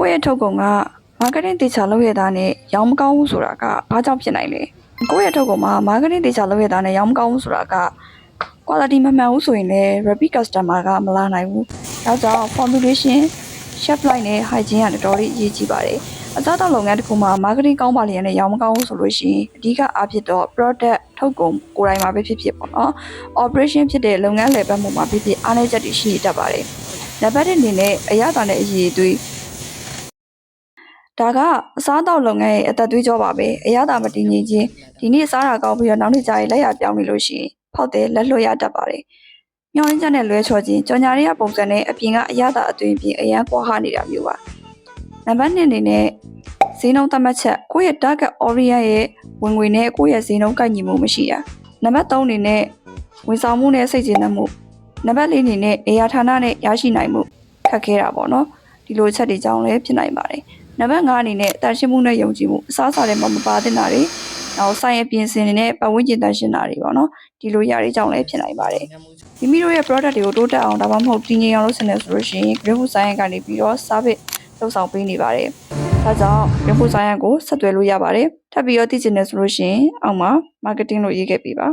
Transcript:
ကိုယ့်ရဲ့ထုတ်ကုန်က marketing တေချာလုပ်ရတာနဲ့ရောင်းမကောင်းဘူးဆိုတာကဘာကြောင့်ဖြစ်နိုင်လဲကိုယ့်ရဲ့ထုတ်ကုန်မှာ marketing တေချာလုပ်ရတာနဲ့ရောင်းမကောင်းဘူးဆိုတာက quality မမှန်ဘူးဆိုရင်လည်း repeat customer ကမလာနိုင်ဘူးဒါကြောင့် formulation shelf life နဲ့ hygiene ကတော်တော်လေးအရေးကြီးပါတယ်အစားအသောက်လုပ်ငန်းတစ်ခုမှာ marketing ကောင်းပါလျက်နဲ့ရောင်းမကောင်းဘူးဆိုလို့ရှိရင်အဓိကအားဖြင့်တော့ product ထုတ်ကုန်ကိုယ်တိုင်မှာပဲဖြစ်ဖြစ်ပေါ့နော် operation ဖြစ်တဲ့လုပ်ငန်းလည်ပတ်မှုမှာဖြစ်ဖြစ်အားနည်းချက်တွေရှိတတ်ပါတယ်နံပါတ်1အနေနဲ့အရသာနဲ့အရည်အသွေးဒါကအစားအသောက်လုပ်ငန်းရဲ့အသက်သွေးကြောပါပဲအရသာမတည်ငြိမ်ခြင်းဒီနေ့စားတာကောင်းပြီးတော့နောက်နေ့ကျရင်လက်ရပြောင်းနေလို့ရှိရင်ဖောက်တယ်လက်လွှတ်ရတတ်ပါတယ်ညှောင်းချက်နဲ့လွဲချော်ခြင်းကြော်ညာတွေကပုံစံနဲ့အပြင်ကအရသာအသွင်ပြင်အရန်ကွာဟနေတာမျိုးပါနံပါတ်2အနေနဲ့ဈေးနှုန်းသတ်မှတ်ချက်ကိုယ့်ရဲ့ target audience ရဲ့ဝင်ငွေနဲ့ကိုယ့်ရဲ့ဈေးနှုန်းကိုက်ညီမှုမရှိတာနံပါတ်3အနေနဲ့ဝန်ဆောင်မှုနဲ့စိတ်ကျေနပ်မှုနံပါတ်4အနေနဲ့နေရာဌာနနဲ့ရရှိနိုင်မှုခက်ခဲတာပေါ့နော်ဒီလိုချက်တွေကြောင့်လည်းဖြစ်နိုင်ပါတယ်နံပါတ်5အနေနဲ့တန်ရှင်းမှုနဲ့ယုံကြည်မှုအစားအစာတွေမှာမပါသင့်တာတွေနောက်ဆိုင်ရဲ့ပြင်ဆင်နေတဲ့ပတ်ဝန်းကျင်တန်ရှင်းတာတွေပေါ့နော်ဒီလိုຢာတွေကြောင့်လည်းဖြစ်နိုင်ပါတယ်မိမိတို့ရဲ့ product တွေကိုတိုးတက်အောင်ဒါမှမဟုတ်တည်ငြိမ်အောင်လုပ်စနေဆိုလို့ရှိရင် Green Food Science ကနေပြီးတော့ service လုပ်ဆောင်ပေးနေပါတယ်ဒါကြောင့် Green Food Science ကိုဆက်သွယ်လို့ရပါတယ်ထပ်ပြီးတော့သိချင်တယ်ဆိုလို့ရှိရင်အောက်မှာ marketing လို့ရေးခဲ့ပေးပါ